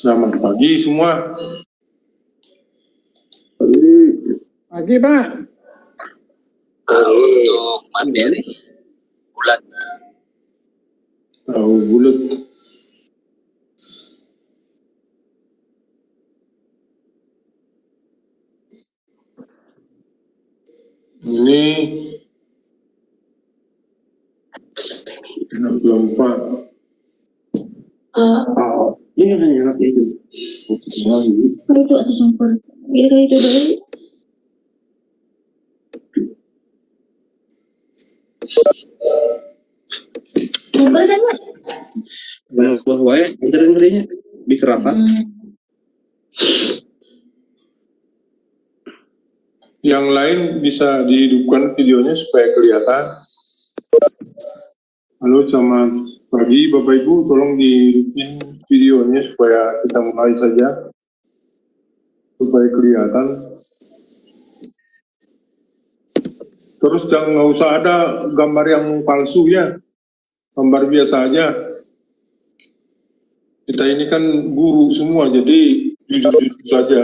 Selamat pagi semua. Pagi, Pak. Untuk materi bulan Tahu bulat. Ini 64. Ini kan yang itu. Itu atau sumpah. Kira itu dulu. Sumpah kan, Pak? Bahwa ya, anterin gedenya. Bikin rapat. Yang lain bisa dihidupkan videonya supaya kelihatan. Halo, selamat pagi Bapak Ibu, tolong dihidupin videonya supaya kita mulai saja, supaya kelihatan. Terus nggak usah ada gambar yang palsu ya, gambar biasa aja. Kita ini kan guru semua, jadi jujur-jujur saja.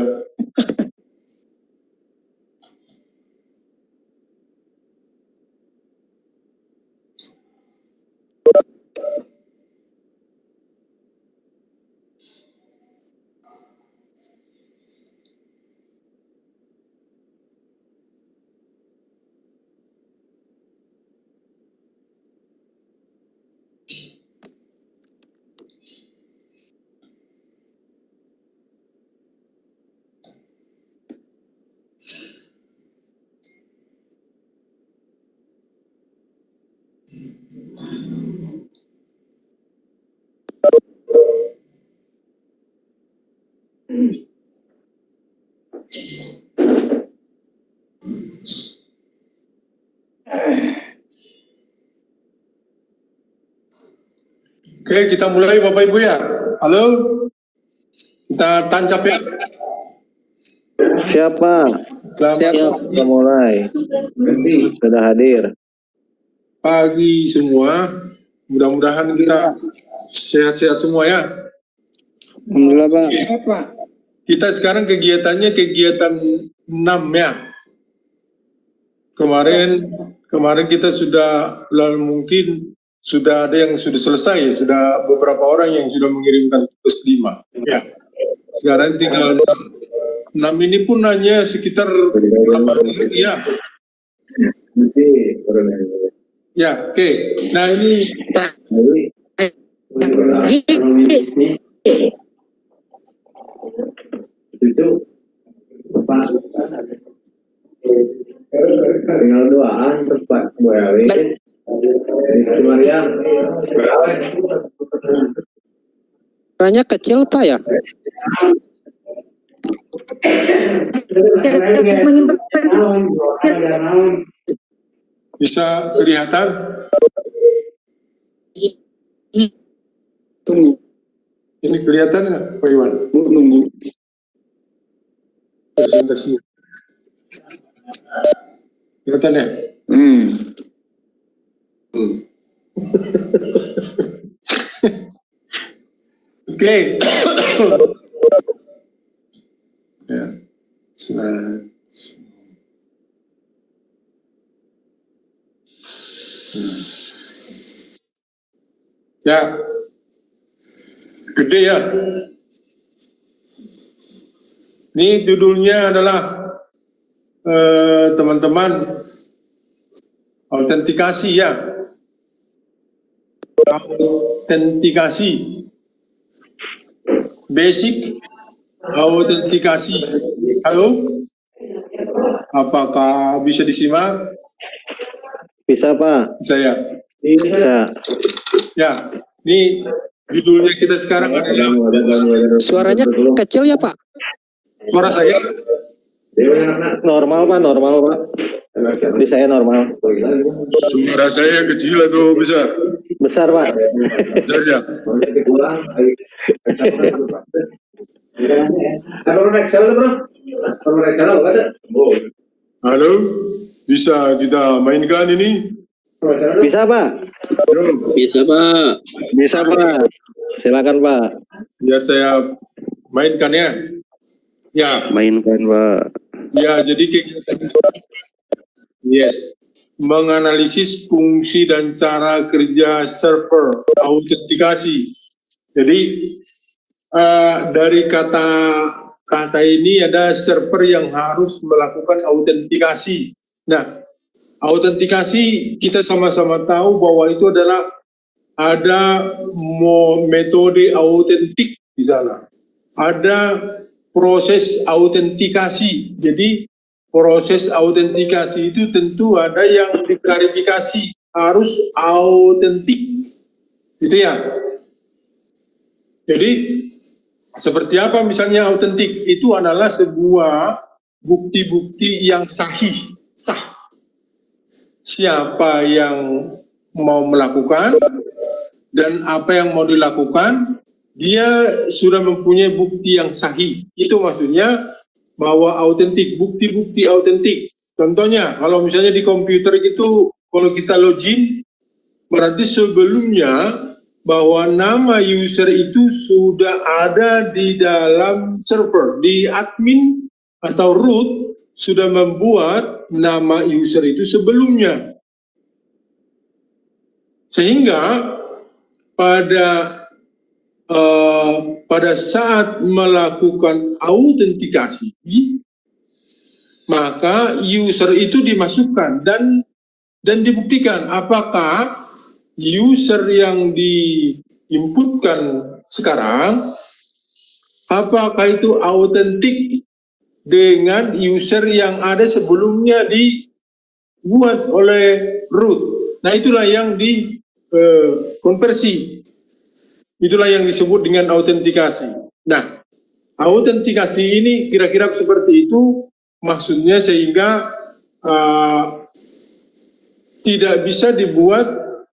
Oke, kita mulai Bapak Ibu ya. Halo, kita tancap ya. Siapa? Kita mulai. Sudah hadir. Pagi semua, mudah-mudahan kita sehat-sehat semua ya. Alhamdulillah, Pak. Pak. Kita sekarang kegiatannya kegiatan 6 ya. Kemarin kita sudah, mungkin sudah ada yang sudah selesai, sudah beberapa orang yang sudah mengirimkan tugas 5. Ya. Sekarang tinggal 6 ini pun hanya sekitar berapa menit ya. Ya, oke. Nah ini Itu tinggal doaan tempat boleh. Mariam. Suaranya kecil, Pak ya? bisa kelihatan? Tunggu. Ini kelihatan nggak, Pak Iwan? Nunggu. Presentasi. Kelihatan ya? Oke. Ya. Ya. Gede ya. Ini judulnya adalah teman-teman autentikasi ya. Autentikasi. Basic autentikasi. Halo? Apakah bisa disimak? Bisa, Pak. Saya. Bisa. Ya, ini judulnya kita sekarang adalah Suaranya kecil ya, Pak? suara saya. Normal, Pak. Normal, Pak. Di saya normal. Suara saya kecil atau besar? Besar, Pak. Besar ya. Halo, bisa kita mainkan ini? Bisa, Pak? Yo. bisa Pak. Bisa, Pak. Silakan, Pak. Ya, saya Mainkan ya. Ya. Mainkan, Pak. Ya, jadi kegiatan yes, menganalisis fungsi dan cara kerja server autentikasi. Jadi dari kata ini ada server yang harus melakukan autentikasi. Nah, autentikasi kita sama-sama tahu bahwa itu adalah ada metode autentik di sana. Ada proses autentikasi. Jadi proses autentikasi itu tentu ada yang diklarifikasi harus autentik. Gitu ya. Jadi seperti apa misalnya autentik? Itu adalah sebuah bukti-bukti yang sah. Siapa yang mau melakukan dan apa yang mau dilakukan, dia sudah mempunyai bukti yang sahih. Itu maksudnya bahwa autentik, bukti-bukti autentik. Contohnya, kalau misalnya di komputer itu, kalau kita login, berarti sebelumnya bahwa nama user itu sudah ada di dalam server, di admin atau root sudah membuat nama user itu sebelumnya. Sehingga pada saat melakukan autentikasi, maka user itu dimasukkan dan dibuktikan apakah user yang diinputkan sekarang, apakah itu autentik dengan user yang ada sebelumnya dibuat oleh root. Nah, itulah yang dikonversi. Itulah yang disebut dengan autentikasi. Nah, autentikasi ini kira-kira seperti itu maksudnya, sehingga tidak bisa dibuat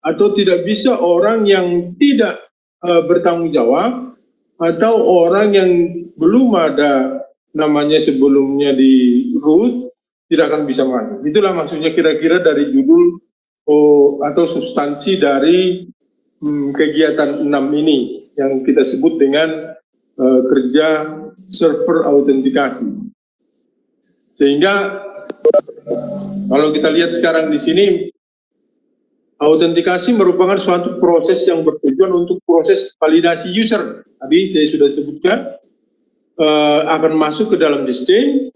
atau tidak bisa orang yang tidak bertanggung jawab atau orang yang belum ada namanya sebelumnya di root tidak akan bisa masuk. Itulah maksudnya kira-kira dari judul atau substansi dari kegiatan 6 ini yang kita sebut dengan kerja server autentikasi. Sehingga kalau kita lihat sekarang di sini, autentikasi merupakan suatu proses yang bertujuan untuk proses validasi user. Tadi saya sudah sebutkan, akan masuk ke dalam sistem,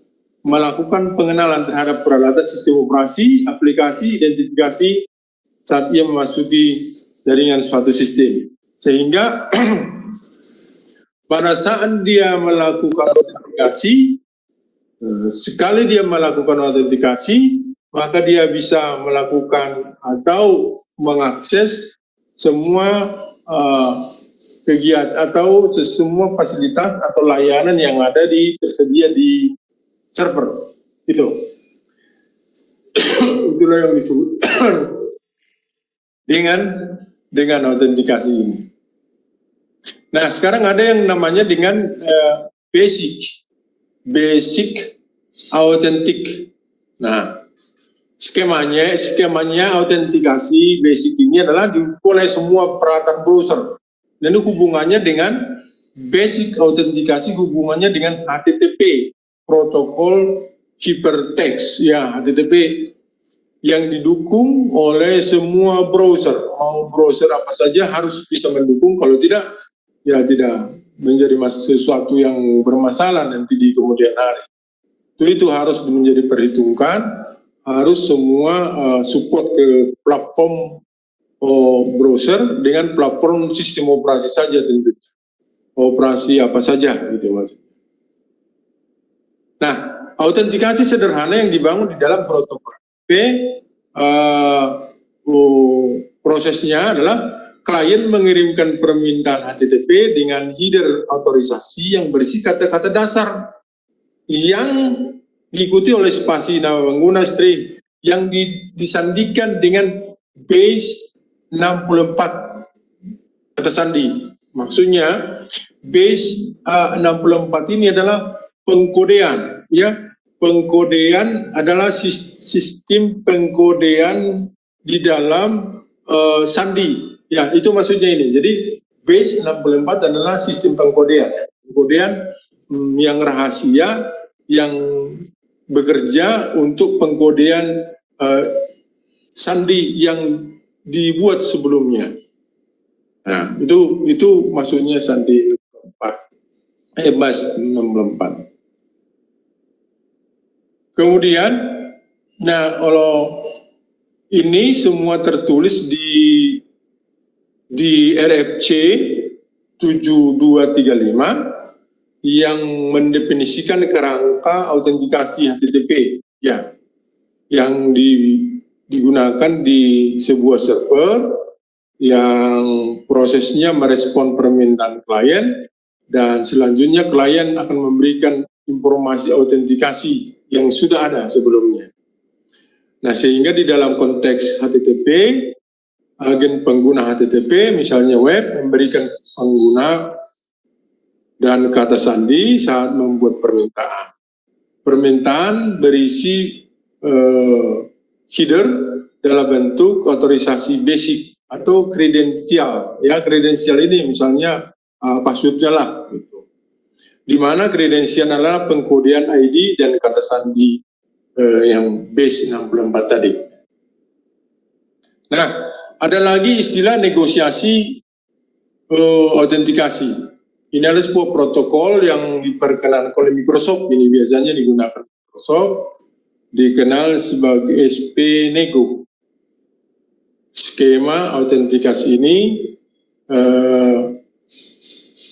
melakukan pengenalan terhadap peralatan sistem operasi, aplikasi, identifikasi saat ia memasuki jaringan suatu sistem. Sehingga pada saat dia melakukan autentikasi, sekali dia melakukan autentikasi, maka dia bisa melakukan atau mengakses semua kegiatan atau semua fasilitas atau layanan yang ada tersedia di server. Itu. Itulah yang disebut dengan autentikasi ini. Nah, sekarang ada yang namanya dengan basic authentic. Nah, skemanya autentikasi basic ini adalah oleh semua peralatan browser. Dan itu hubungannya dengan basic autentikasi, hubungannya dengan HTTP, protokol ciphertext, ya, HTTP yang didukung oleh semua browser. Mau browser apa saja harus bisa mendukung, kalau tidak, ya tidak menjadi sesuatu yang bermasalah nanti di kemudian hari. Itu harus menjadi perhitungkan, harus semua support ke platform browser dengan platform sistem operasi saja tentu. Operasi apa saja gitu Mas. Nah, autentikasi sederhana yang dibangun di dalam protokol prosesnya adalah klien mengirimkan permintaan HTTP dengan header otorisasi yang berisi kata-kata dasar yang diikuti oleh spasi nama pengguna string yang disandikan dengan base 64 kata sandi. Maksudnya base 64 ini adalah pengkodean, ya. Pengkodean adalah sistem pengkodean di dalam sandi. Ya, itu maksudnya ini. Jadi base 64 adalah sistem pengkodean. pengkodean yang rahasia yang bekerja untuk pengkodean sandi yang dibuat sebelumnya. Nah, itu maksudnya sandi 64. BAS 64. Kemudian, nah kalau ini semua tertulis di RFC 7235 yang mendefinisikan kerangka autentikasi HTTP ya, yang digunakan di sebuah server yang prosesnya merespon permintaan klien, dan selanjutnya klien akan memberikan informasi autentikasi yang sudah ada sebelumnya. Nah, sehingga di dalam konteks HTTP, agen pengguna HTTP, misalnya web, memberikan pengguna dan kata sandi saat membuat permintaan. Permintaan berisi header dalam bentuk otorisasi basic atau kredensial. Ya, kredensial ini misalnya passwordnya lah, gitu. Di mana kredensial adalah pengkodean ID dan kata sandi yang base 64 tadi. Nah, ada lagi istilah negosiasi autentikasi. Ini adalah sebuah protokol yang diperkenalkan oleh Microsoft. Ini biasanya digunakan Microsoft, dikenal sebagai SP Nego. Skema autentikasi ini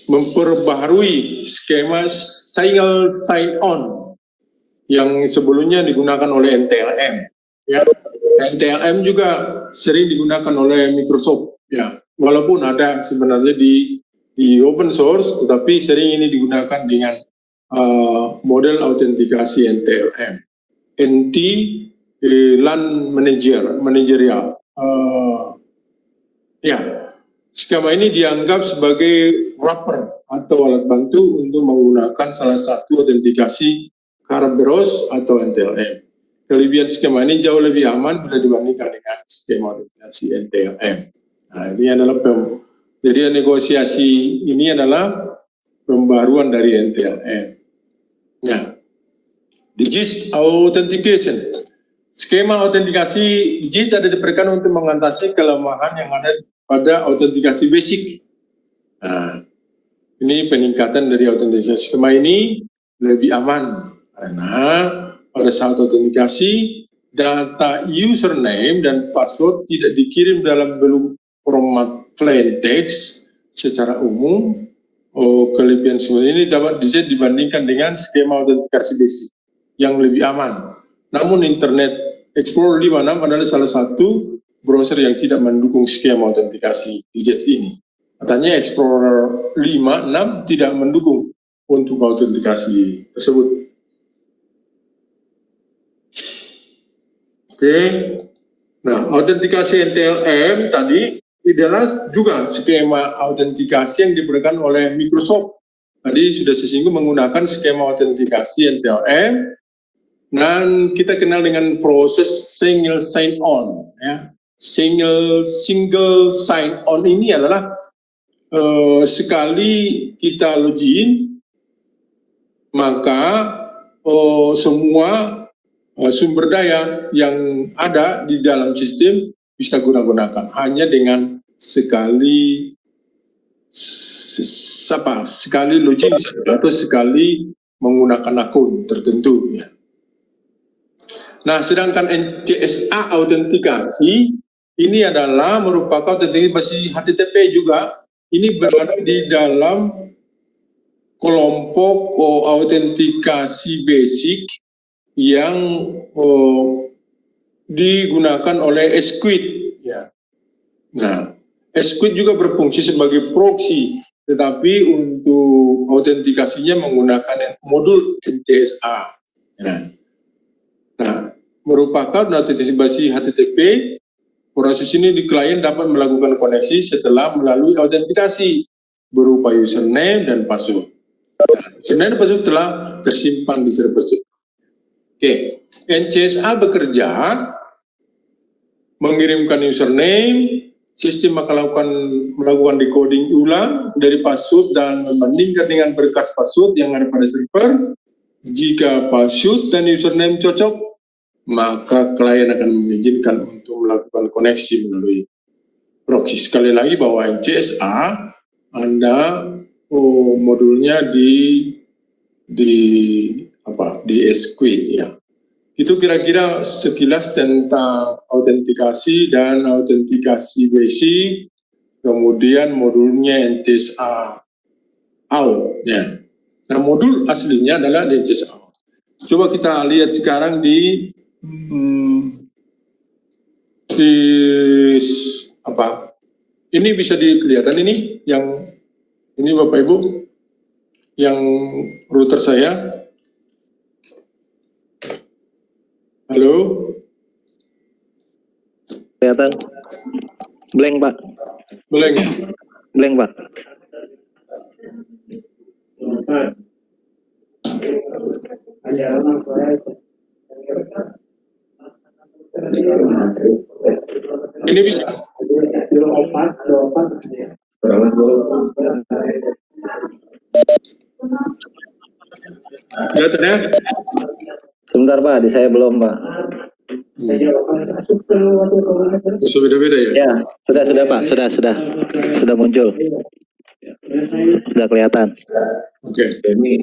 memperbaharui skema single sign-on yang sebelumnya digunakan oleh NTLM. Ya, NTLM juga sering digunakan oleh Microsoft. Ya, walaupun ada sebenarnya di open source, tetapi sering ini digunakan dengan model autentikasi NTLM. NT LAN managerial. Ya, skema ini dianggap sebagai wrapper atau alat bantu untuk menggunakan salah satu autentikasi Kerberos atau NTLM. Kelebihan skema ini jauh lebih aman bila dibandingkan dengan skema autentikasi NTLM. Nah, ini adalah jadi negosiasi ini adalah pembaruan dari NTLM. Nah, DIGIS Authentication. Skema autentikasi DIGIS ada diperlukan untuk mengatasi kelemahan yang ada pada autentikasi basic. Nah, ini peningkatan dari autentikasi. Skema ini lebih aman karena pada saat autentikasi data username dan password tidak dikirim dalam bentuk format plain text secara umum. Kelebihan seperti ini dapat dibandingkan dengan skema autentikasi basic yang lebih aman. Namun Internet Explorer 56 adalah salah satu browser yang tidak mendukung skema autentikasi DIGIS ini. Katanya Explorer 56 tidak mendukung untuk autentikasi tersebut. Oke. Nah, autentikasi NTLM tadi adalah juga skema autentikasi yang diberikan oleh Microsoft. Tadi sudah singgung menggunakan skema autentikasi NTLM, dan kita kenal dengan proses single sign on. Ya. Single sign on ini adalah sekali kita login, maka semua sumber daya yang ada di dalam sistem bisa gunakan hanya dengan sekali login atau sekali menggunakan akun tertentu. Ya. Nah, sedangkan NCSA autentikasi ini adalah merupakan autentikasi HTTP juga. Ini berada di dalam kelompok autentikasi basic yang digunakan oleh Esquid. Ya. Nah, Esquid juga berfungsi sebagai proxy, tetapi untuk autentikasinya menggunakan modul NCSA. Ya. Nah, merupakan autentikasi HTTP. Proses ini di klien dapat melakukan koneksi setelah melalui autentikasi berupa username dan password. Nah, username dan password telah tersimpan di server. Oke, NCSA bekerja mengirimkan username sistem melakukan decoding ulang dari password dan membandingkan dengan berkas password yang ada pada server. Jika password dan username cocok, maka klien akan mengizinkan untuk melakukan koneksi melalui proxy. Sekali lagi bahwa CSA Anda modulnya di Squid ya. Itu kira-kira sekilas tentang autentikasi dan autentikasi basic, kemudian modulnya NTSA out ya. Nah, modul aslinya adalah NTSA out. Coba kita lihat sekarang di ini bisa kelihatan ini yang ini Bapak Ibu yang router saya. Halo, Kelihatan. Blank, Pak. boleh ya? Blank, Pak. Ini bisa. Kelihatan ya? Sebentar, Pak. Di saya belum, Pak. Bisa beda-beda ya? Ya, sudah, Pak. Sudah muncul. Sudah kelihatan. Oke. Ini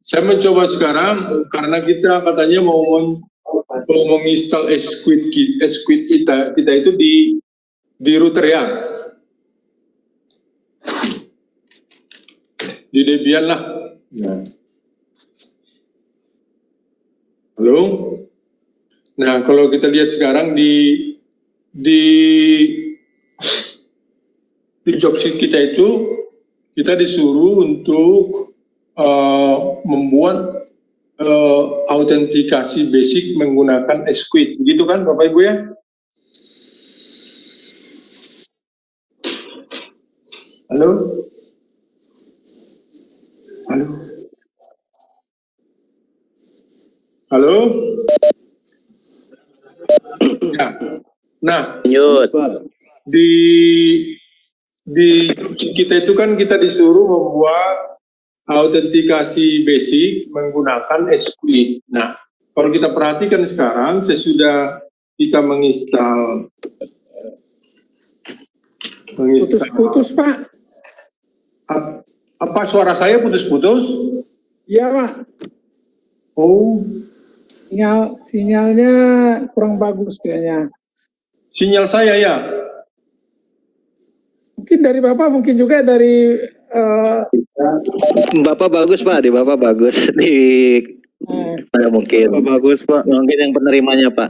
saya mencoba sekarang karena kita katanya mau menginstal Squid kita itu di router ya. Di Debian lah. Nah. Halo. Nah, kalau kita lihat sekarang di job sheet kita itu kita disuruh untuk membuat autentikasi basic menggunakan Squid, begitu kan Bapak Ibu ya? Halo? Halo? Halo? Ya. Nah, Lanjut. di kita itu kan kita disuruh membuat autentikasi basic menggunakan Squid. Nah, kalau kita perhatikan sekarang sesudah kita menginstal Putus-putus, Pak. Apa suara saya putus-putus? Iya, Pak. Oh, Sinyalnya kurang bagus kayaknya. sinyal saya ya. Mungkin dari Bapak, mungkin juga dari Bapak bagus, Pak. Di Bapak bagus. Mungkin. Bapak bagus, Pak. Mungkin yang penerimanya, Pak.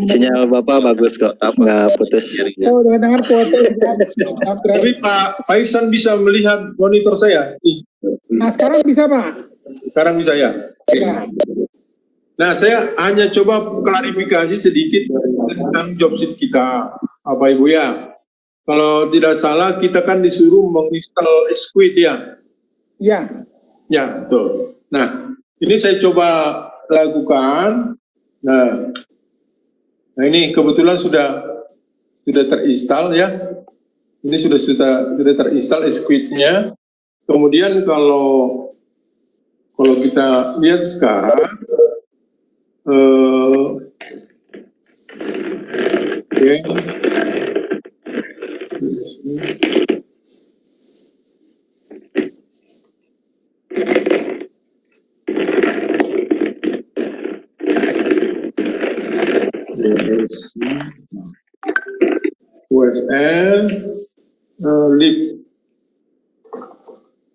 Sinyal Bapak bagus kok. Nggak putus. oh, dengar foto. Tapi Pak Iksan bisa melihat monitor saya. Nah, sekarang bisa, Pak. Sekarang bisa ya. Ya. Nah, saya hanya coba klarifikasi sedikit tentang job sheet kita, Bapak Ibu ya. Kalau tidak salah, kita kan disuruh menginstal Squid ya. Ya. Ya, betul. Nah, ini saya coba lakukan. Nah ini kebetulan sudah terinstall ya. Ini sudah terinstall Squid-nya. Kemudian kalau kita lihat sekarang, oke. USL lip.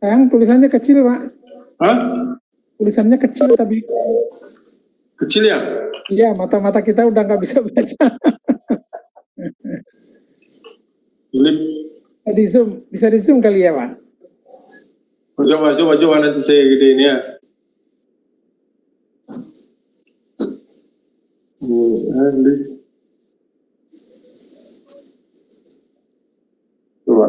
Sayang, tulisannya kecil, Pak. Hah? Tulisannya kecil tapi. Kecil ya? Iya, mata-mata kita udah nggak bisa baca. Lip. Bisa di zoom kali ya, Pak? Coba nanti saya gedein ya. Lip. Coba.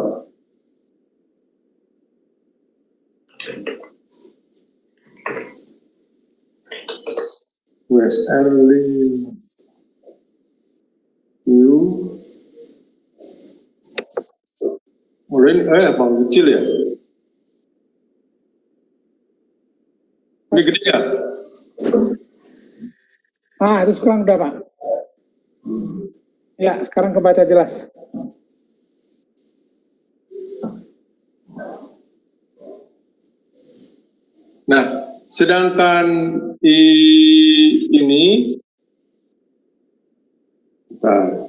USR link view mau kecil ya. Ini gede ya? Itu sekarang udah Pak. Ya, sekarang kebaca jelas. Nah, sedangkan ini, nah,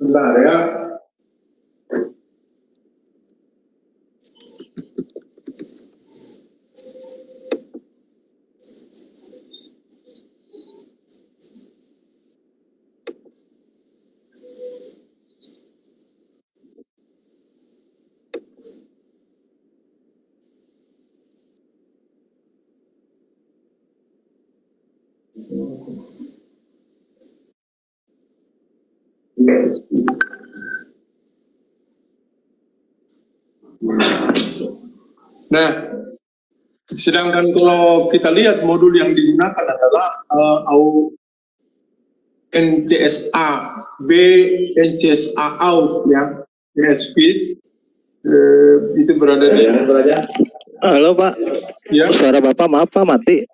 bentar ya. Nah, sedangkan kalau kita lihat modul yang digunakan adalah NCSA B, NCSA out ya, speed itu berada di. Halo Pak, Ya, suara Bapak maaf Pak mati.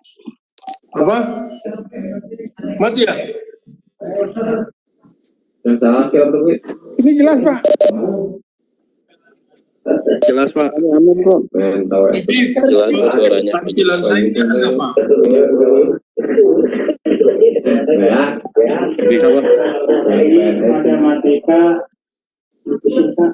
apa? Mati ya? Ini jelas Pak. Jelas Pak. Aman kok. Jelas suaranya. Tampilan saya ini ada apa? Bisa Pak. Matematika fisika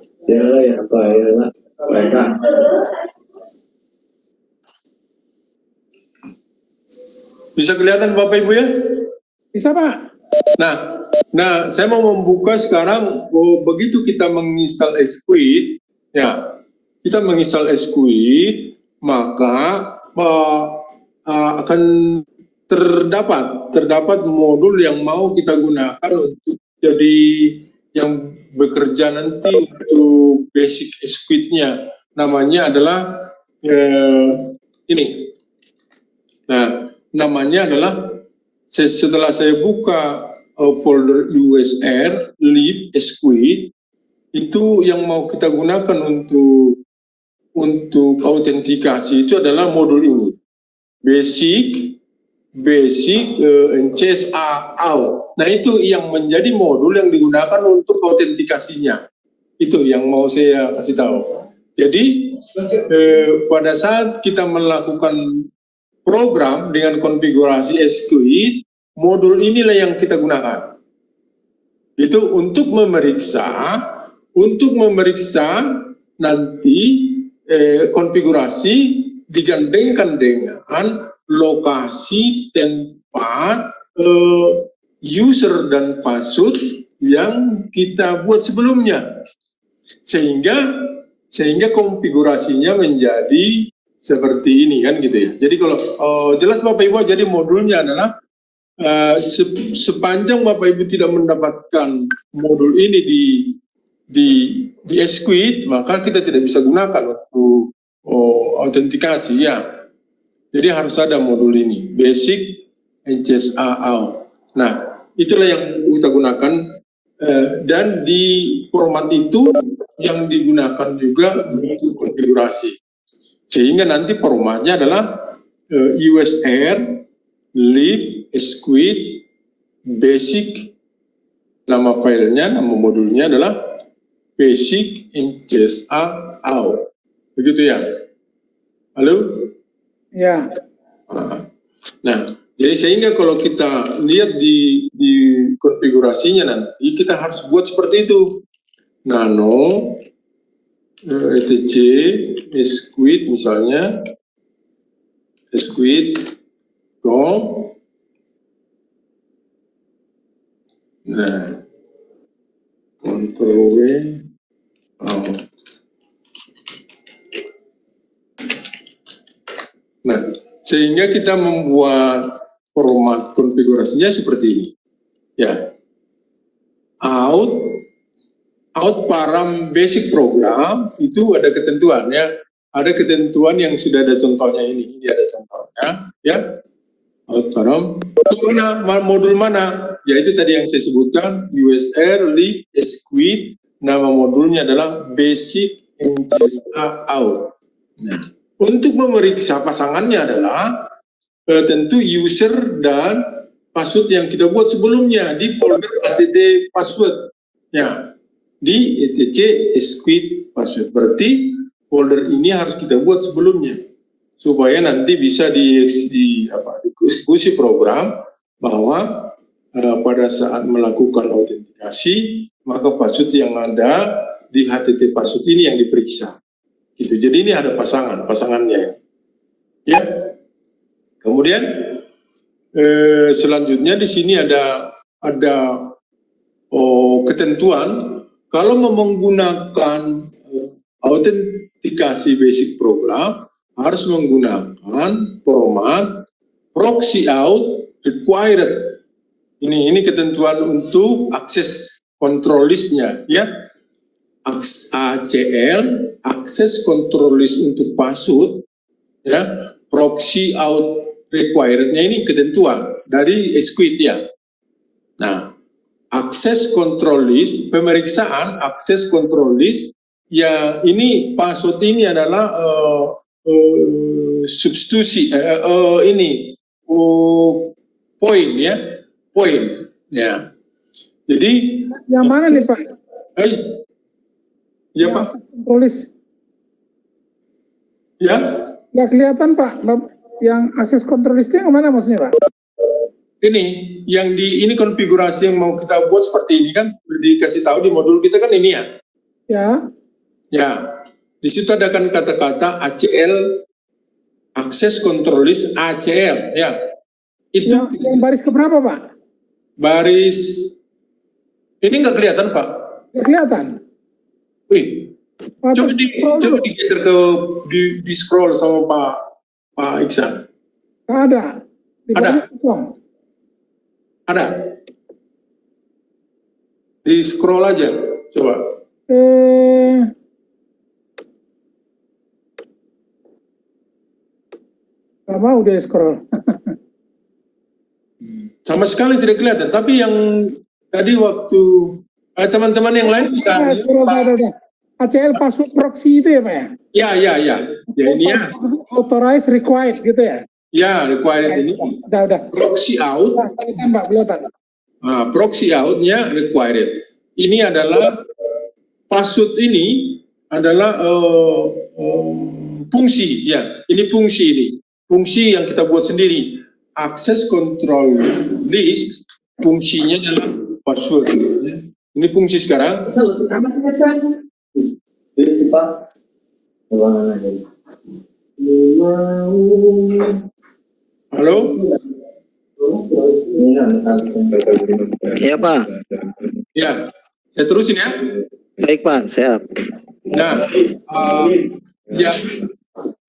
Bisa kelihatan Bapak Ibu ya? Bisa Pak. Nah, saya mau membuka sekarang. Begitu kita menginstal Esquid, ya, kita menginstal Esquid, maka akan terdapat modul yang mau kita gunakan untuk jadi yang bekerja nanti untuk basic Esquid-nya. Namanya adalah ini. Nah, namanya adalah setelah saya buka folder USR lib Esquid, itu yang mau kita gunakan untuk autentikasi itu adalah modul ini, basic NCSA out. Nah, itu yang menjadi modul yang digunakan untuk autentikasinya. Itu yang mau saya kasih tahu. Jadi pada saat kita melakukan program dengan konfigurasi Esquid, modul inilah yang kita gunakan. Itu untuk memeriksa nanti konfigurasi digandengkan dengan lokasi tempat user dan password yang kita buat sebelumnya, sehingga konfigurasinya menjadi seperti ini kan gitu ya. Jadi kalau jelas Bapak Ibu, jadi modulnya adalah sepanjang Bapak Ibu tidak mendapatkan modul ini di Esquid, maka kita tidak bisa gunakan untuk autentikasi ya. Jadi harus ada modul ini, basic NCSA out. Nah, itulah yang kita gunakan dan di format itu yang digunakan juga untuk konfigurasi. Sehingga nanti formatnya adalah USR lib Esquid basic, nama filenya, nama modulnya adalah basic NCSA out. Begitu ya? Halo? Ya. Nah, jadi sehingga kalau kita lihat di konfigurasinya nanti kita harus buat seperti itu. Nano etc Esquid misalnya, Esquid go. Nah, Ctrl W out. Nah, sehingga kita membuat format konfigurasinya seperti ini. Ya. Out param basic program itu ada ketentuan ya. ada ketentuan yang sudah ada contohnya ini ada contohnya, ya. Modul mana? Yaitu tadi yang saya sebutkan, USR, Leap, Squid. Nama modulnya adalah Basic NCSA Out. Nah, untuk memeriksa pasangannya adalah tentu user dan password yang kita buat sebelumnya di folder att password. Ya, di etc squid password. Berarti folder ini harus kita buat sebelumnya supaya nanti bisa dieksekusi program bahwa pada saat melakukan autentikasi maka password yang ada di HTTP password ini yang diperiksa. Gitu. Jadi ini ada pasangannya. Ya. Kemudian selanjutnya di sini ada ketentuan kalau menggunakan autentikasi basic program harus menggunakan format proxy out required. Ini ketentuan untuk akses control list-nya, ya. ACL, akses control list untuk password, ya. Proxy out required-nya ini ketentuan dari Squid, ya. Nah, akses control list, pemeriksaan akses control list, ya ini password ini adalah substitusi poin, ya, poin, ya. Jadi yang mana nih Pak? Ya Pak. Control list. Ya. Nggak kelihatan Pak. Yang akses control listnya yang mana maksudnya Pak? Ini yang ini konfigurasi yang mau kita buat seperti ini kan dikasih tahu di modul kita kan ini, ya. Ya. Ya. Di situ ada kan kata-kata ACL, akses control list ACL, ya. Itu yang baris keberapa Pak? Baris ini nggak kelihatan Pak? Nggak kelihatan. Wih, coba digeser ke di scroll sama Pak Iksan. Nggak ada. Di baris kosong. Ada. Di scroll aja, coba. Nggak mau dia scroll. Sama sekali tidak kelihatan. Tapi yang tadi waktu teman-teman yang lain bisa. ACL password proxy itu ya Pak ya? Ya. Ya ini ya. Authorize required gitu ya? Ya, required ini. Udah. Proxy out. Kelihatan. Proxy out-nya required. Ini adalah password ini adalah fungsi, ya. Ini fungsi ini. Fungsi yang kita buat sendiri. Access control list fungsinya adalah password. Ya. Ini fungsi sekarang. Halo? Iya Pak. Ya, saya terusin ya. Baik Pak, siap. Nah, ya,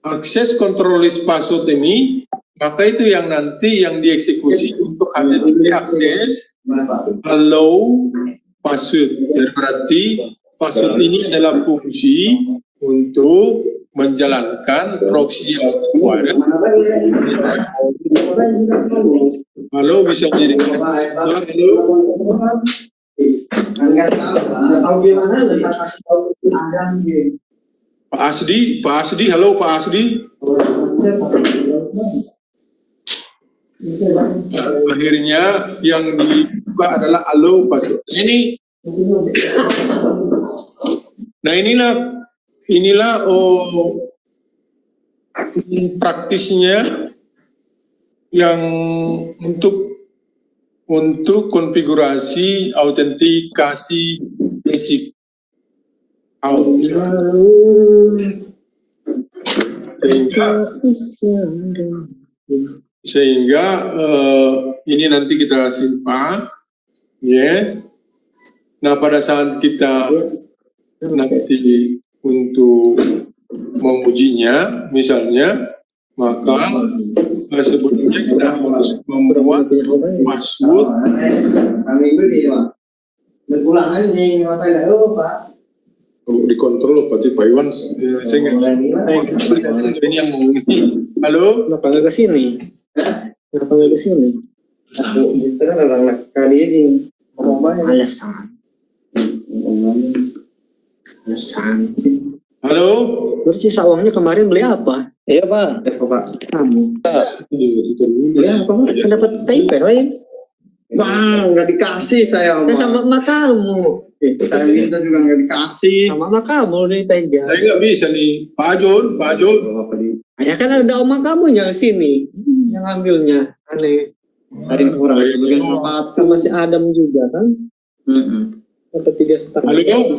akses control list password ini, maka itu yang nanti yang dieksekusi untuk HTTP akses allow password. Jadi berarti password ini adalah fungsi untuk menjalankan proxy out required. Halo, bisa jadi sebentar, halo. Pak Asdi, halo Pak Asdi. Nah, akhirnya yang dibuka adalah allow password. Nah inilah praktisnya yang untuk konfigurasi autentikasi basic out. Sehingga ini nanti kita simpan, ya. Nah pada saat kita nanti untuk mengujinya, misalnya, maka sebelumnya kita harus membuat password. dikontrol berarti Pak Iwan. Saya nggak ini yang ngomong ini. Halo. Kenapa nggak ke sini? Kenapa nggak ke sini? Sekarang orang kali ini alasan. Alasan. Halo. Terus sisa uangnya kemarin beli apa? Iya Pak. Pak, kamu. Beli apa? Kan dapat TP lain. Bang, nggak dikasih saya. Nah, sama emak kamu. Saya minta juga nggak dikasih. Sama emak kamu nih pegang. Saya nggak bisa nih, Pak Jun. Ya kan ada oma kamu yang sini, yang ambilnya. Aneh. Tadi kurang bagian sepatu. Sama si Adam juga kan? Atau 3,5. Halo.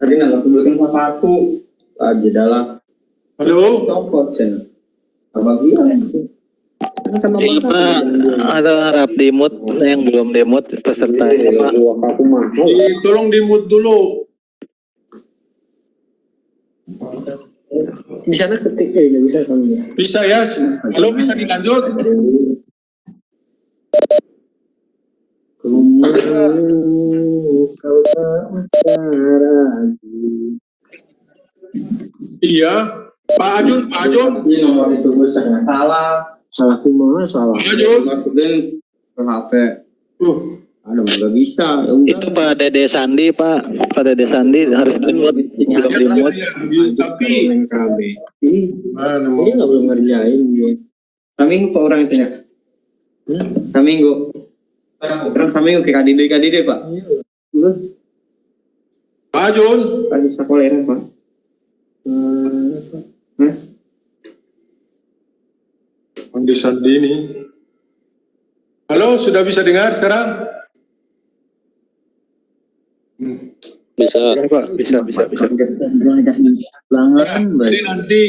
Tadi nggak belikan sepatu. Aja dalam. Halo. Copot channel. Apa gila? Sama Iya Pak, ada harap dimut yang belum dimut pesertanya Pak. Tolong dimut dulu. Di sana ketik nggak bisa kamu. Bisa ya? Halo, bisa dilanjut? Kau tak usah ragu. Iya. Pak Ajun. Ini nomor itu busanya salah. Salah kumanya salah. Pak Ajun. Masukin ke HP. Ada nggak bisa. Itu Pak Dede Sandi Pak. Pak Dede Sandi harus dimut, belum dimut. Tapi Dia nggak belum ngerjain dia. Saminggu Pak orang itu ya. Saminggu. Orang Saminggu ke KDD Pak. Pak Ajun. Kan sekolah Pak. Andi Sandi ini. Halo, sudah bisa dengar sekarang? Bisa Pak, bisa. Ya, jadi nanti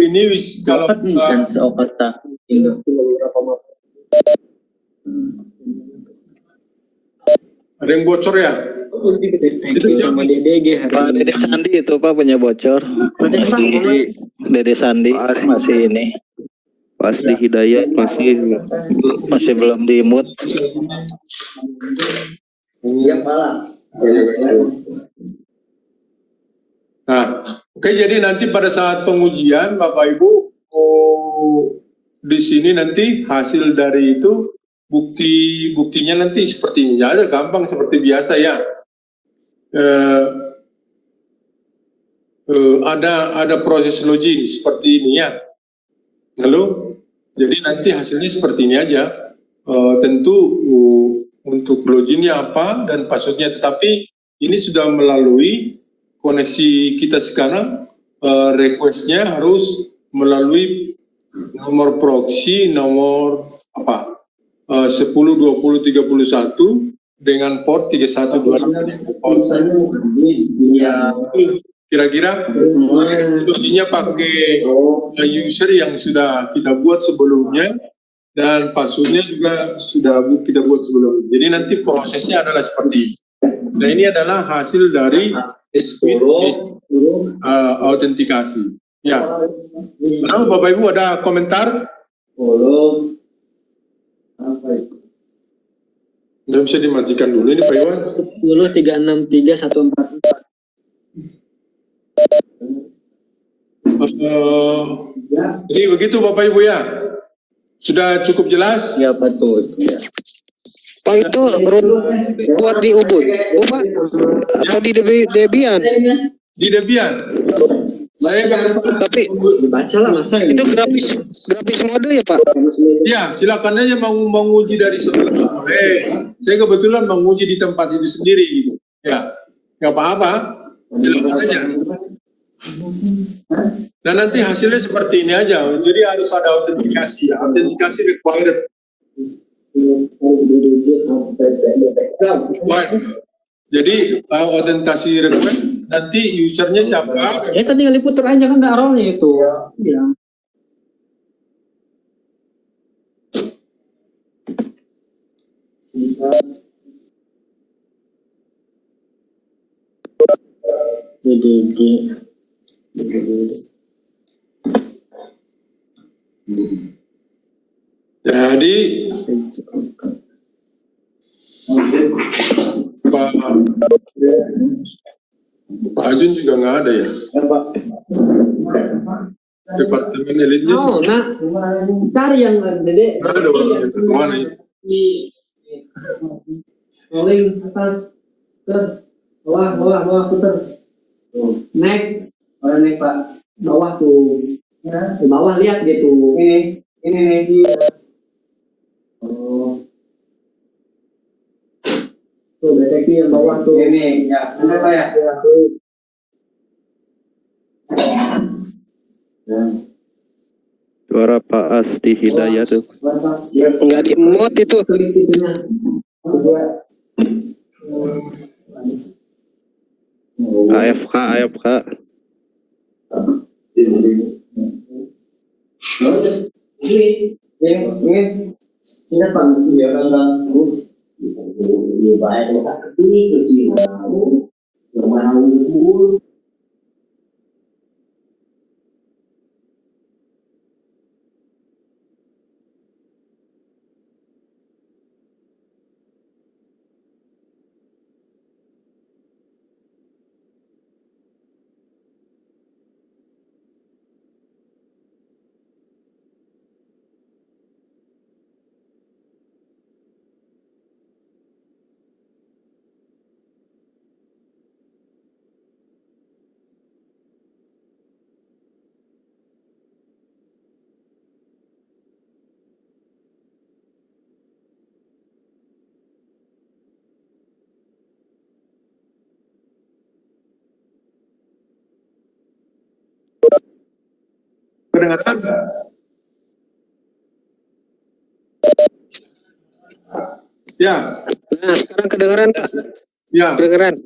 ini kalau ada yang bocor ya? Itu sama DDG. Pak Dede Sandi itu Pak punya bocor. Masih Dede Sandi masih ini. Pas di Hidayat masih belum dimut. Iya malah. Nah, oke, jadi nanti pada saat pengujian Bapak Ibu di sini nanti hasil dari itu buktinya nanti seperti ini aja, gampang seperti biasa ya. Ada proses login seperti ini ya. Lalu jadi nanti hasilnya seperti ini aja. Tentu untuk loginnya apa dan passwordnya, tetapi ini sudah melalui koneksi kita sekarang. Requestnya harus melalui nomor proxy nomor 10 20 31 dengan port 3128. Kira-kira loginnya pakai user yang sudah kita buat sebelumnya dan passwordnya juga sudah kita buat sebelumnya. Jadi nanti prosesnya adalah seperti ini. Nah, ini adalah hasil dari speed autentikasi. Ya. Nah, Bapak Ibu ada komentar? Nggak bisa dimatikan dulu ini Pak Iwan. 10 363 144. Jadi begitu Bapak Ibu ya. Sudah cukup jelas? Ya betul. Ya. Pak itu buat di Ubud, Pak? Atau di Debian? Di Debian. Saya Tapi Dibaca lah masa itu grafis mode ya Pak? ya, silakan aja mau uji dari sebelah. Saya kebetulan menguji di tempat itu sendiri gitu. Ya, nggak apa-apa. Silakan aja. Dan nanti hasilnya seperti ini aja. Jadi harus ada autentikasi. Autentikasi required. Jadi autentikasi required. Nanti usernya siapa? Ya tadi yang diputar aja kan errornya itu. Ya. DDG. Jadi Pak Ajun juga nggak ada ya. Departemen elitnya Oh, nah, cari yang Dede. nggak ada orang itu. Kemana ya? Rolling atas, bawah putar. Naik, orang naik Pak, bawah tuh. Di bawah lihat gitu. Ini nih. Oh. Tuh deteksi yang bawah tuh. Ini ya, benar Pak ya. Suara Pak Asdi Hidayat tuh. Nggak di mute itu. AFK. Ini Pak, ya kan lebih baik ke sini yang mana unggul. Kedengaran? Ya, Nah, sekarang kedengeran Pak. ya. Kedengeran.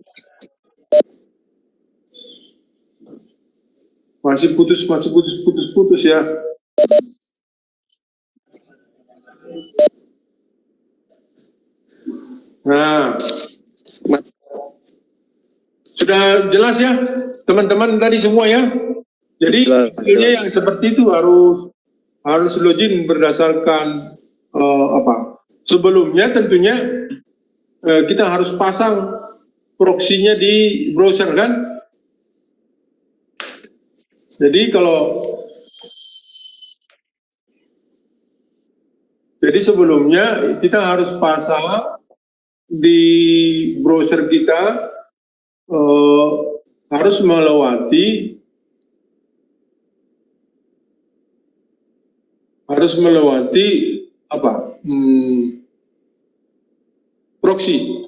Masih putus ya. Nah, sudah jelas ya, teman-teman tadi semua ya. Jadi hasilnya yang seperti itu harus login berdasarkan apa? Sebelumnya tentunya kita harus pasang proksinya di browser kan. Jadi sebelumnya kita harus pasang di browser kita, harus melewati apa? Proxy.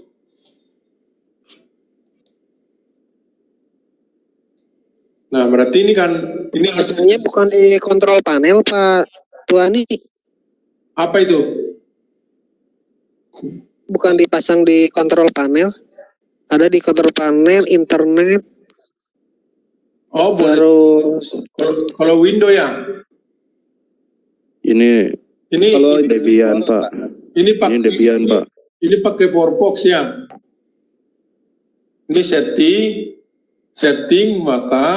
Nah, berarti ini Pasangnya bukan di kontrol panel Pak Tuani. apa itu? Bukan dipasang di kontrol panel. Ada di kontrol panel, internet. Oh, boleh. Terus Kalau window ya? Ini Ini Debian Pak. Ini Debian Pak. Ini pakai Firefox ya. Ini setting maka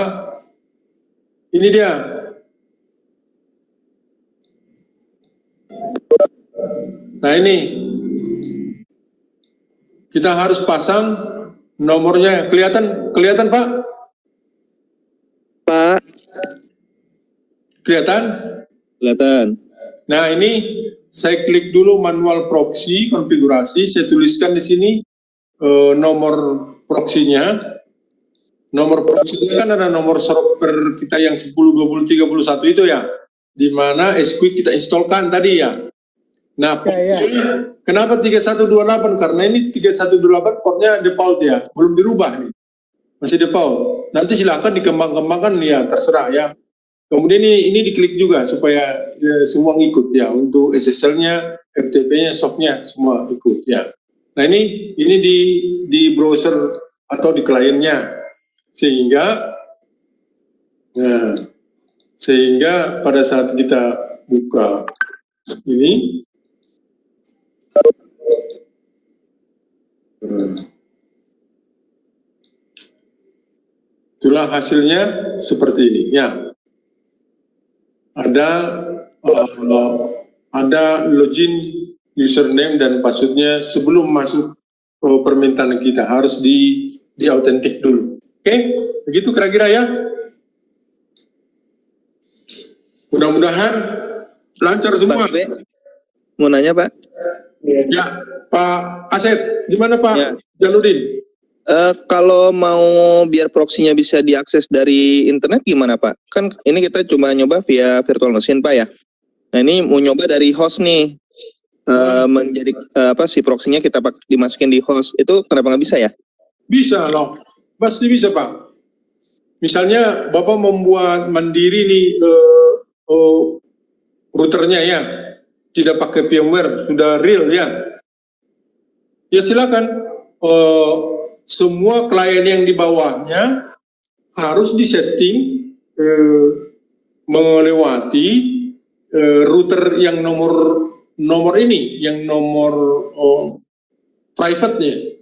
ini dia. Nah ini kita harus pasang nomornya. Kelihatan Pak? Pak. Kelihatan? Nah ini saya klik dulu manual proxy konfigurasi. Saya tuliskan di sini nomor proxinya. Nomor proxy kan ada nomor server kita yang 10, 20, 31 itu ya, di mana SQL kita installkan tadi ya. Nah, kenapa 3128? Karena ini 3128 portnya default ya, belum dirubah nih, masih default. Nanti silakan dikembang-kembangkan ya, terserah ya. Kemudian ini diklik juga supaya semua ngikut ya, untuk SSL-nya, FTP-nya, SOC-nya semua ikut ya. Nah ini di browser atau di kliennya. Sehingga pada saat kita buka ini itulah hasilnya seperti ini ya. Ada login username dan passwordnya sebelum masuk permintaan kita, harus di autentik dulu. Oke, begitu kira-kira ya. Mudah-mudahan lancar semua. Pak B, mau nanya Pak. Ya, Pak Asep, gimana Pak Ya. Jaludin? Kalau mau biar proksinya bisa diakses dari internet gimana Pak? Kan ini kita cuma nyoba via virtual machine Pak ya. Nah ini mau nyoba dari host nih. Menjadi si proksinya kita dimasukin di host. Itu kenapa nggak bisa ya? Bisa loh, pasti bisa Pak. Misalnya Bapak membuat mandiri nih routernya ya, tidak pakai firmware, sudah real ya. Ya silakan. Semua klien yang di bawahnya harus disetting melewati router yang nomor ini, yang nomor private-nya.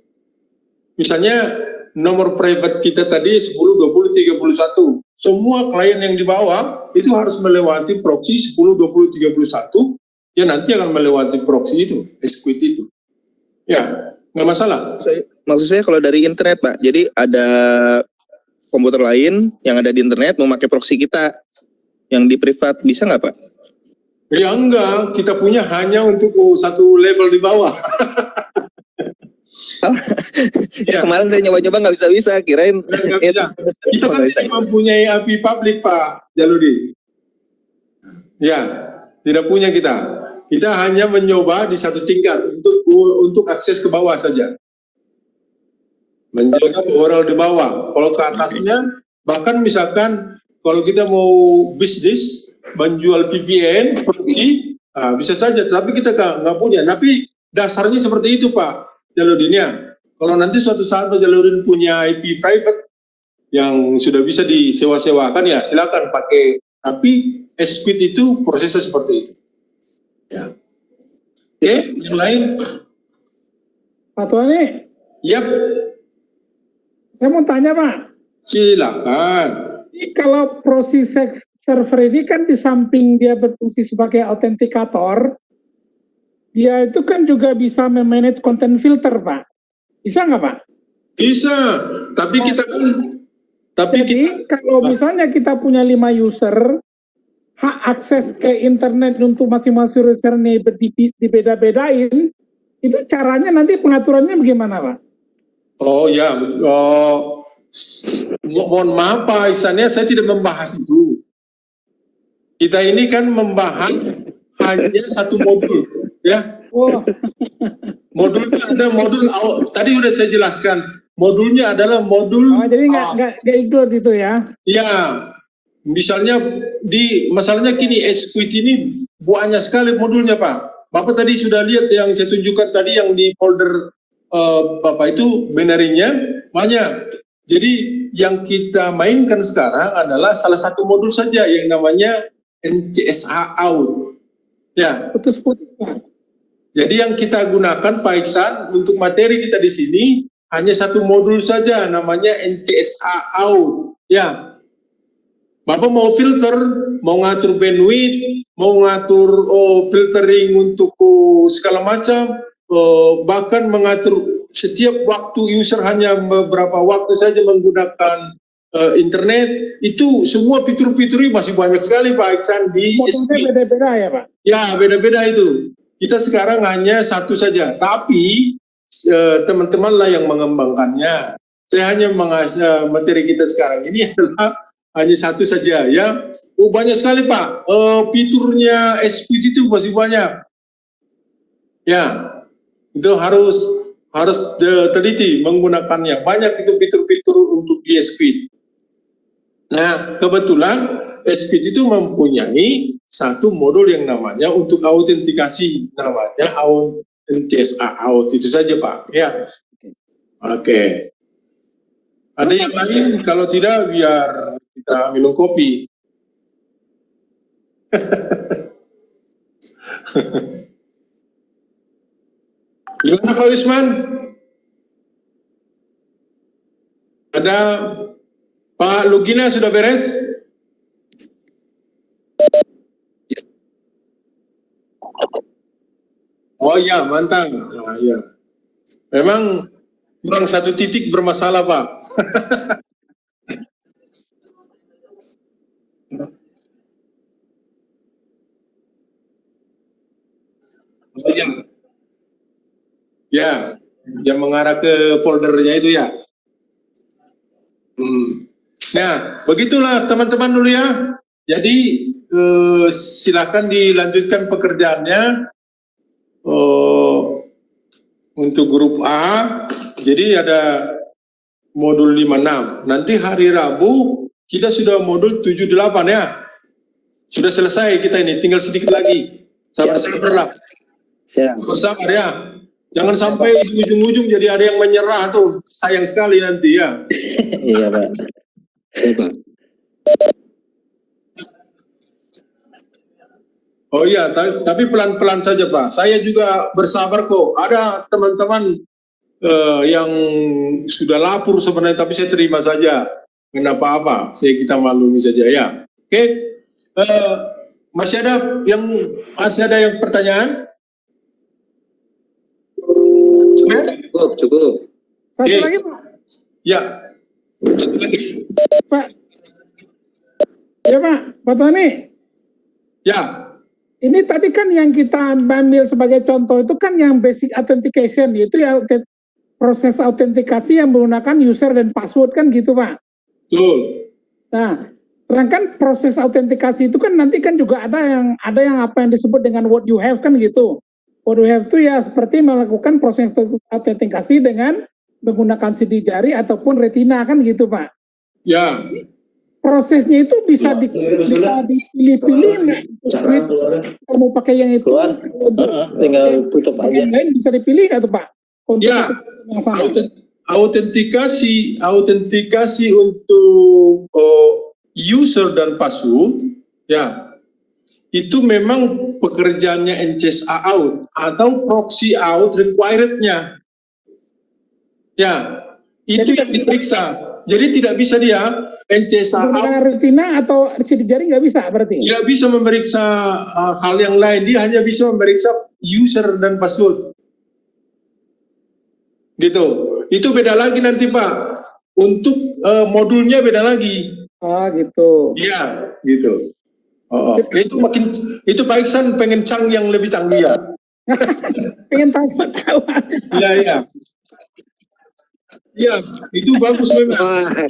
Misalnya nomor private kita tadi 10, 20, 31. Semua klien yang di bawah itu harus melewati proxy 10, 20, 31. Ya nanti akan melewati proxy itu, SQL itu. Ya, nggak masalah. Maksud saya kalau dari internet Pak, jadi ada komputer lain yang ada di internet mau pakai proxy kita yang di privat, bisa nggak Pak? Ya enggak, kita punya hanya untuk satu level di bawah. Ya. Kemarin saya nyoba-nyoba nggak bisa, kirain Nggak bisa. Kita kan tidak mempunyai API publik Pak Jaludi. Ya, tidak punya kita. Kita hanya mencoba di satu tingkat untuk akses ke bawah saja. Menjaga overall di bawah. Kalau ke atasnya, bahkan misalkan kalau kita mau bisnis, menjual VPN, proxy, bisa saja. Tapi kita nggak punya. Tapi dasarnya seperti itu Pak Jaludinnya. Kalau nanti suatu saat Pak Jaludin punya IP private yang sudah bisa disewa-sewakan ya silakan pakai. Tapi SQL itu prosesnya seperti itu. Ya. Oke, yang lain? Pak Tuani, Yap, saya mau tanya Pak. silakan. Ini kalau proxy server ini kan di samping dia berfungsi sebagai autentikator, dia itu kan juga bisa memanage content filter Pak. Bisa nggak Pak? Bisa, tapi kita kan, Jadi kalau misalnya kita punya 5 user, hak akses ke internet untuk masing-masing user ini dibeda-bedain, itu caranya nanti pengaturannya bagaimana Pak? oh ya, mohon maaf Pak Iksannya, saya tidak membahas itu. Kita ini kan membahas hanya satu modul, ya. Oh, Modulnya ada modul, tadi udah saya jelaskan, modulnya adalah modul. jadi nggak include itu ya? Ya, misalnya masalahnya kini SQL ini banyak sekali modulnya Pak. Bapak tadi sudah lihat yang saya tunjukkan tadi yang di folder Bapak itu binary-nya banyak. Jadi yang kita mainkan sekarang adalah salah satu modul saja yang namanya NCSA out. Ya. Putus-putus Pak. Jadi yang kita gunakan Pak Iksan untuk materi kita di sini hanya satu modul saja namanya NCSA out. Ya. Bapak mau filter, mau ngatur bandwidth, mau ngatur filtering untuk segala macam, bahkan mengatur setiap waktu user hanya beberapa waktu saja menggunakan internet, itu semua fitur-fitur masih banyak sekali Pak Iksan di Modulnya beda-beda ya Pak? Ya, beda-beda itu. Kita sekarang hanya satu saja, tapi teman-teman lah yang mengembangkannya. Saya hanya mengasah materi kita sekarang ini adalah hanya satu saja ya. Oh banyak sekali Pak, fiturnya SQL itu masih banyak. Ya, itu harus teliti menggunakannya. Banyak itu fitur-fitur untuk di SQL. Nah, kebetulan SQL itu mempunyai satu modul yang namanya untuk autentikasi, namanya NCSA out. Itu saja Pak. Ya. Oke. Ada yang lain? Kalau tidak, biar kita minum kopi. Gimana Pak Wisman? Ada Pak Lugina sudah beres? Oh iya, mantap. Nah, iya. Memang kurang satu titik bermasalah Pak. Ya. Ya, yang mengarah ke foldernya itu ya. Nah, begitulah teman-teman dulu ya. Jadi silakan dilanjutkan pekerjaannya. Untuk grup A, jadi ada modul 56. Nanti hari Rabu kita sudah modul 78 ya. Sudah selesai kita ini, tinggal sedikit lagi. Sabar-sabarlah. Bersabar ya. Jangan sampai di ujung-ujung jadi ada yang menyerah tuh. Sayang sekali nanti ya. Iya, Pak. Iya, Pak. Oh iya, tapi pelan-pelan saja Pak. Saya juga bersabar kok. Ada teman-teman yang sudah lapor sebenarnya, tapi saya terima saja. Kenapa apa? Kita maklumi saja ya. Oke. Masih ada yang pertanyaan? Cukup. Satu lagi Pak. Ya. Satu lagi. Pak. Ya Pak, Pak Tony. Ya. Ini tadi kan yang kita ambil sebagai contoh itu kan yang basic authentication, itu ya proses autentikasi yang menggunakan user dan password kan gitu Pak. Betul. Nah, sedangkan proses autentikasi itu kan nanti kan juga ada yang apa yang disebut dengan what you have kan gitu. What you have itu ya seperti melakukan proses autentikasi dengan menggunakan sidik jari ataupun retina kan gitu Pak. Ya. Prosesnya itu bisa dipilih-pilih kalau mau pakai yang itu tinggal tutup aja. yang lain bisa dipilih atau Pak untuk Ya, yang sama. autentikasi untuk user dan password ya itu memang pekerjaannya NCSA out atau proxy out requirednya ya itu yang diperiksa. Jadi tidak bisa dia NCSA out retina atau sidik jari nggak bisa berarti? Tidak bisa memeriksa hal yang lain, dia hanya bisa memeriksa user dan password. Gitu. Itu beda lagi nanti Pak. Untuk modulnya beda lagi. Oh gitu. Iya, gitu. Itu Pak Iksan pengen yang lebih canggih ya. Pengen tahu. Iya. Ya, itu bagus memang.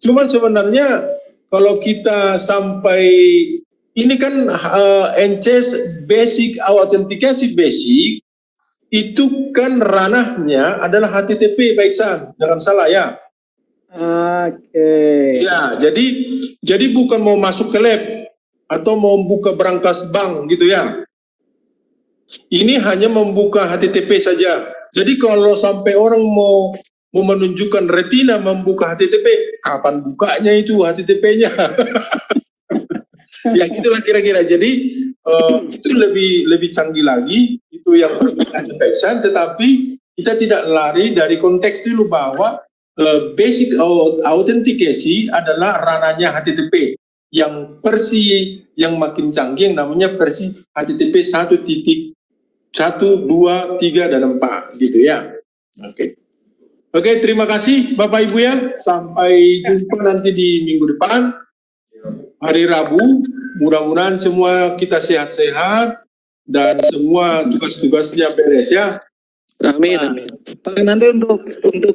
Cuman sebenarnya kalau kita sampai ini kan NCS basic authentication basic itu kan ranahnya adalah HTTP Pak Iksan, jangan salah ya. Oke. Ya, jadi bukan mau masuk ke lab atau mau buka berangkas bank gitu ya. Ini hanya membuka HTTP saja. Jadi kalau sampai orang mau menunjukkan retina membuka HTTP, kapan bukanya itu HTTP-nya? Ya gitulah kira-kira. Jadi itu lebih canggih lagi. Itu yang permintaan Peksan. Tetapi kita tidak lari dari konteks dulu bahwa basic authentication adalah ranahnya HTTP. Yang versi yang makin canggih yang namanya versi HTTP 1.1, 2, 3, dan 4 gitu ya. Oke, terima kasih Bapak Ibu ya. Sampai jumpa nanti di minggu depan, hari Rabu. Mudah-mudahan semua kita sehat-sehat dan semua tugas-tugasnya beres ya. Amin. Pak, nanti untuk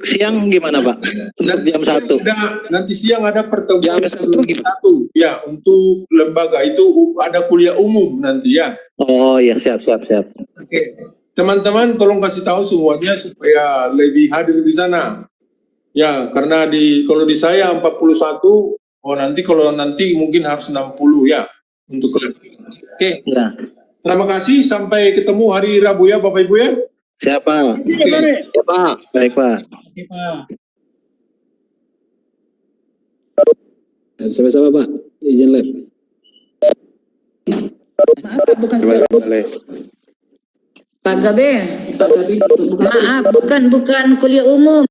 siang gimana Pak? Nanti jam 1. Nanti siang ada pertemuan Jam 1 gimana? Ya, untuk lembaga itu ada kuliah umum nanti ya. Oh ya, siap. Oke. Teman-teman tolong kasih tahu semuanya supaya lebih hadir di sana. Ya, karena kalau di saya 41, kalau nanti mungkin harus 60 ya untuk kelas. Oke. Ya. Terima kasih, sampai ketemu hari Rabu ya Bapak Ibu ya. Siapa? Siapa? Baik Pak. Sama-sama Pak. Izin lab. Pak Gabe, maaf, bukan kuliah umum.